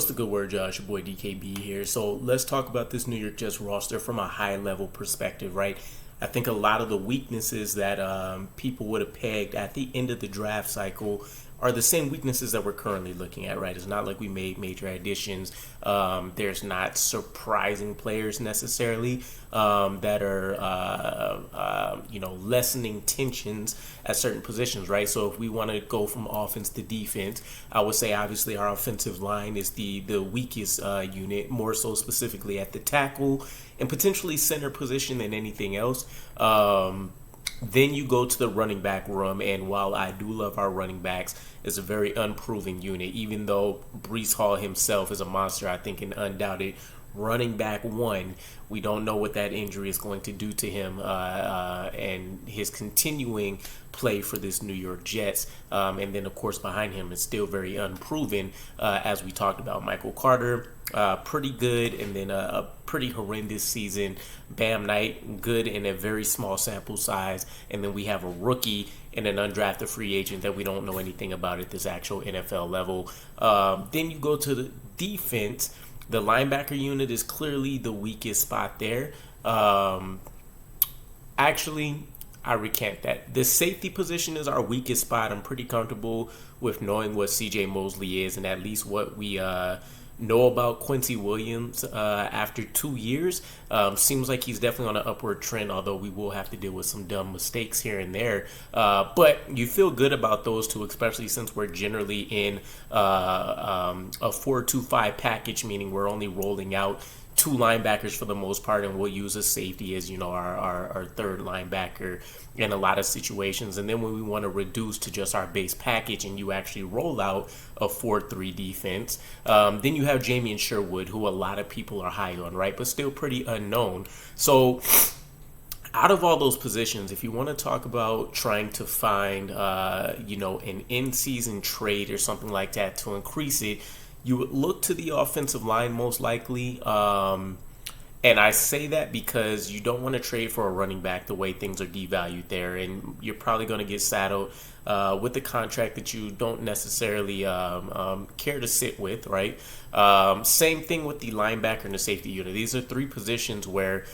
What's the good word, Josh? Your boy DKB here. So let's talk about this New York Jets roster from a high level perspective, right? I think a lot of the weaknesses that people would have pegged at the end of the draft cycle are the same weaknesses that we're currently looking at, right? It's not like we made major additions. There's not surprising players necessarily that are, lessening tensions at certain positions, right? So if we want to go from offense to defense, I would say obviously our offensive line is the weakest unit, more so specifically at the tackle and potentially center position than anything else. Then you go to the running back room, and while I do love our running backs, it's a very unproven unit. Even though Breece Hall himself is a monster, I think an undoubted running back one, we don't know what that injury is going to do to him and his continuing play for this New York Jets. And then, of course, behind him is still very unproven, as we talked about. Michael Carter, pretty good, and then a pretty horrendous season. Bam Knight, good in a very small sample size. And then we have a rookie and an undrafted free agent that we don't know anything about at this actual NFL level. Then you go to the defense. The linebacker unit is clearly the weakest spot there. Actually, I recant that. The safety position is our weakest spot. I'm pretty comfortable with knowing what C.J. Mosley is and at least what we know about Quincy Williams after 2 years. Seems like he's definitely on an upward trend, although we will have to deal with some dumb mistakes here and there. But you feel good about those two, especially since we're generally in a 4-2-5 package, meaning we're only rolling out two linebackers for the most part, and we'll use a safety as our third linebacker in a lot of situations. And then when we want to reduce to just our base package and you actually roll out a 4-3 defense, then you have Jamien Sherwood, who a lot of people are high on, right, but still pretty unknown. So out of all those positions, if you want to talk about trying to find an in-season trade or something like that to increase it, you would look to the offensive line most likely. And I say that because you don't want to trade for a running back the way things are devalued there. And you're probably going to get saddled with a contract that you don't necessarily care to sit with, right? Same thing with the linebacker and the safety unit. These are three positions where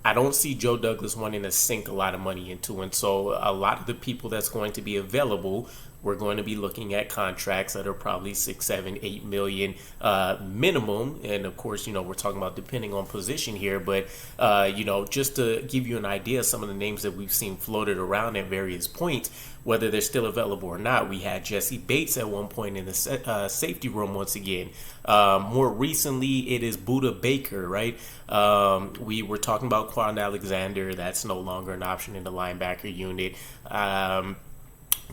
I don't see Joe Douglas wanting to sink a lot of money into. And so a lot of the people that's going to be available, we're going to be looking at contracts that are probably 6, 7, 8 million minimum. And of course, we're talking about depending on position here. But, just to give you an idea of some of the names that we've seen floated around at various points, whether they're still available or not. We had Jesse Bates at one point in the safety room once again. More recently, it is Budda Baker, right? We were talking about Quan Alexander. That's no longer an option in the linebacker unit.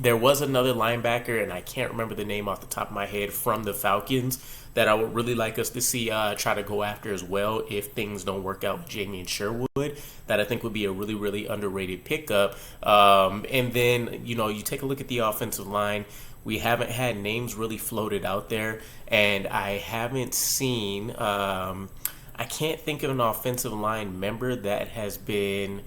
There was another linebacker, and I can't remember the name off the top of my head, from the Falcons that I would really like us to see try to go after as well if things don't work out with Jamien Sherwood. That I think would be a really, really underrated pickup. And then, you take a look at the offensive line. We haven't had names really floated out there, and I haven't seen I can't think of an offensive line member that has been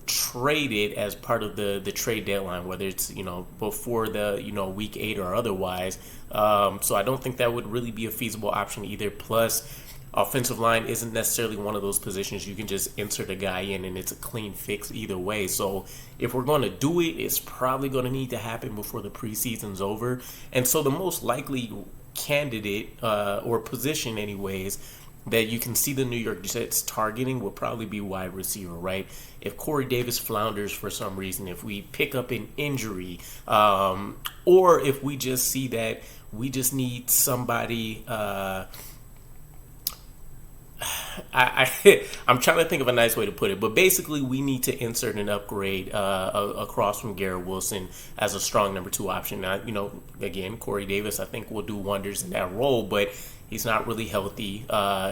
traded as part of the trade deadline, whether it's before the week 8 or otherwise. So I don't think that would really be a feasible option either. Plus, offensive line isn't necessarily one of those positions you can just insert a guy in and it's a clean fix either way. So if we're going to do it, it's probably going to need to happen before the preseason's over. And so the most likely candidate or position anyways that you can see the New York Jets targeting will probably be wide receiver, right? If Corey Davis flounders for some reason, if we pick up an injury, or if we just see that we just need somebody, I'm trying to think of a nice way to put it, but basically we need to insert an upgrade across from Garrett Wilson as a strong number 2 option. Now, again, Corey Davis I think will do wonders in that role, but he's not really healthy,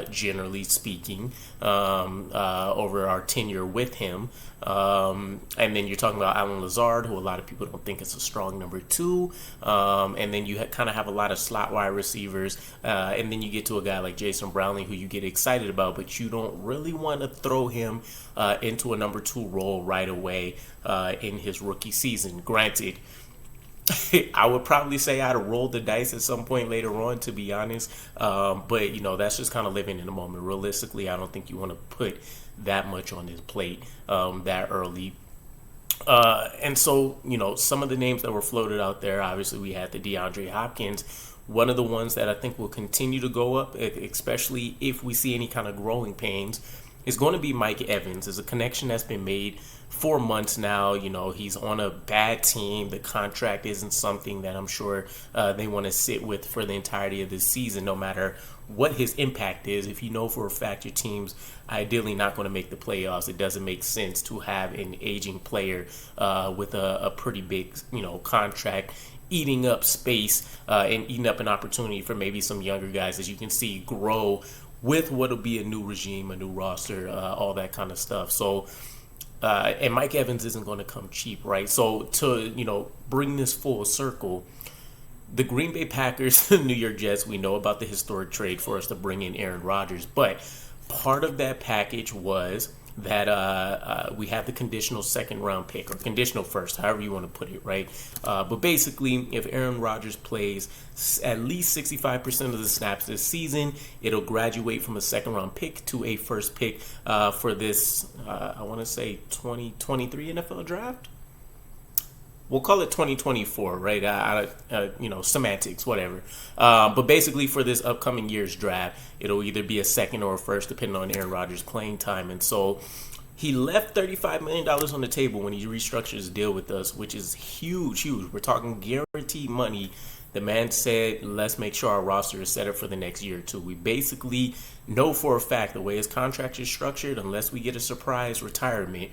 generally speaking, over our tenure with him. And then you're talking about Alan Lazard, who a lot of people don't think is a strong number 2. And then you kind of have a lot of slot wide receivers. And then you get to a guy like Jason Brownlee, who you get excited about, but you don't really want to throw him into a number 2 role right away in his rookie season. Granted, I would probably say I'd roll the dice at some point later on, to be honest. But that's just kind of living in the moment. Realistically, I don't think you want to put that much on his plate that early. And so, some of the names that were floated out there, obviously we had the DeAndre Hopkins. One of the ones that I think will continue to go up, especially if we see any kind of growing pains, is going to be Mike Evans. There's a connection that's been made for months now. He's on a bad team. The contract isn't something that I'm sure they want to sit with for the entirety of this season, no matter what his impact is. If you know for a fact your team's ideally not going to make the playoffs, it doesn't make sense to have an aging player with a pretty big, contract eating up space and eating up an opportunity for maybe some younger guys, as you can see, grow with what'll be a new regime, a new roster, all that kind of stuff. So, and Mike Evans isn't going to come cheap, right? So to, bring this full circle, the Green Bay Packers, the New York Jets, we know about the historic trade for us to bring in Aaron Rodgers, but part of that package was that we had the conditional second round pick, or conditional first, however you want to put it, right? But basically, if Aaron Rodgers plays at least 65% of the snaps this season, it'll graduate from a second round pick to a first pick for this, I want to say 2023 NFL draft. We'll call it 2024, right? Semantics, whatever. But basically, for this upcoming year's draft, it'll either be a second or a first, depending on Aaron Rodgers' playing time. And so he left $35 million on the table when he restructured his deal with us, which is huge, huge. We're talking guaranteed money. The man said, let's make sure our roster is set up for the next year or two. We basically know for a fact the way his contract is structured, unless we get a surprise retirement,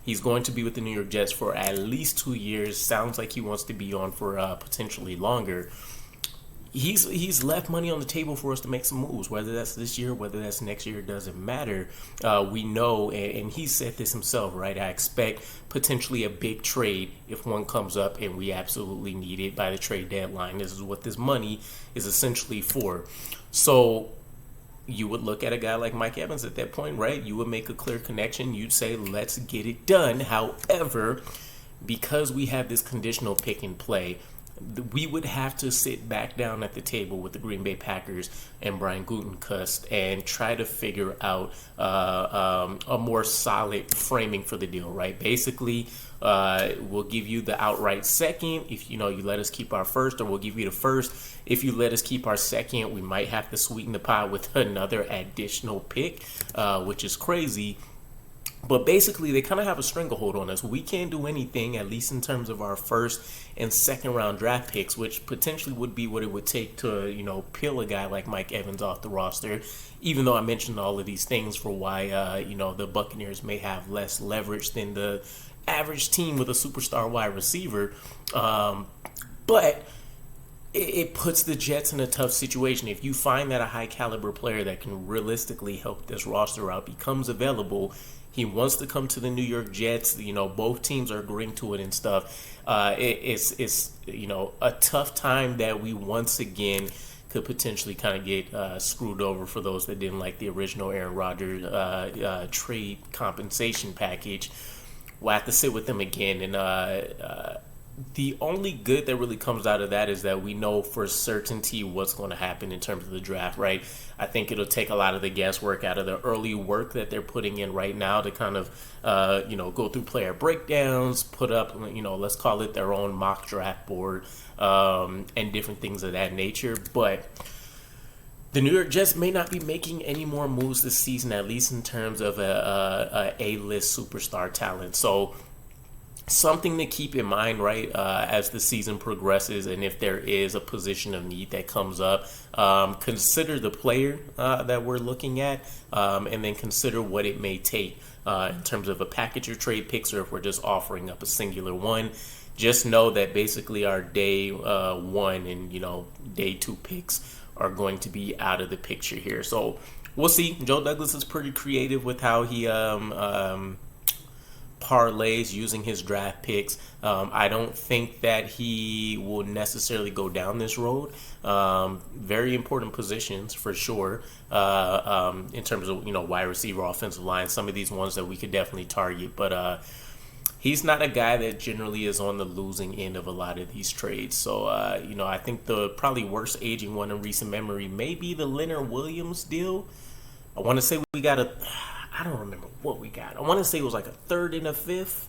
he's going to be with the New York Jets for at least 2 years. Sounds like he wants to be on for potentially longer. He's left money on the table for us to make some moves, whether that's this year, whether that's next year, it doesn't matter. We know, and he said this himself, right? I expect potentially a big trade if one comes up, and we absolutely need it by the trade deadline. This is what this money is essentially for. So you would look at a guy like Mike Evans at that point, right? You would make a clear connection. You'd say, let's get it done. However, because we have this conditional pick in play, we would have to sit back down at the table with the Green Bay Packers and Brian Gutekunst and try to figure out a more solid framing for the deal, right? Basically, we'll give you the outright second if you let us keep our first, or we'll give you the first if you let us keep our second. We might have to sweeten the pie with another additional pick, which is crazy. But basically, they kind of have a stranglehold on us. We can't do anything, at least in terms of our first and second round draft picks, which potentially would be what it would take to, peel a guy like Mike Evans off the roster. Even though I mentioned all of these things for why, the Buccaneers may have less leverage than the average team with a superstar wide receiver. But it puts the Jets in a tough situation. If you find that a high caliber player that can realistically help this roster out becomes available, he wants to come to the New York Jets. Both teams are agreeing to it and stuff. It's a tough time that we once again could potentially kind of get screwed over for those that didn't like the original Aaron Rodgers trade compensation package. We'll have to sit with them again. And the only good that really comes out of that is that we know for certainty what's going to happen in terms of the draft, right? I think it'll take a lot of the guesswork out of the early work that they're putting in right now to kind of, go through player breakdowns, put up, let's call it their own mock draft board, and different things of that nature. But the New York Jets may not be making any more moves this season, at least in terms of a A-list superstar talent. So something to keep in mind, right, as the season progresses, and if there is a position of need that comes up, consider the player that we're looking at, and then consider what it may take in terms of a package or trade picks, or if we're just offering up a singular one. Just know that basically our day one and day two picks are going to be out of the picture here. So we'll see. Joe Douglas is pretty creative with how he parlays using his draft picks. I don't think that he will necessarily go down this road. Very important positions for sure, in terms of wide receiver, offensive line, some of these ones that we could definitely target. But he's not a guy that generally is on the losing end of a lot of these trades. So, I think the probably worst aging one in recent memory may be the Leonard Williams deal. I want to say we got I don't remember what we got. I want to say it was like a third and a fifth.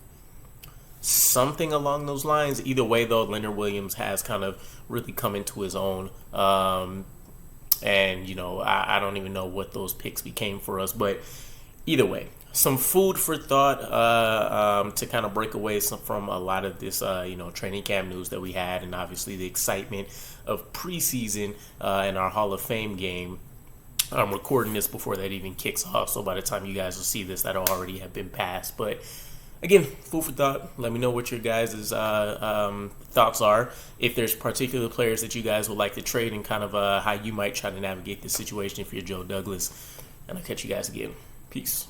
Something along those lines. Either way, though, Leonard Williams has kind of really come into his own. And, I don't even know what those picks became for us. But either way, some food for thought to kind of break away from a lot of this, training camp news that we had. And obviously the excitement of preseason and our Hall of Fame game. I'm recording this before that even kicks off. So by the time you guys will see this, that'll already have been passed. But again, food for thought. Let me know what your guys' thoughts are. If there's particular players that you guys would like to trade and kind of how you might try to navigate this situation if you're Joe Douglas. And I'll catch you guys again. Peace.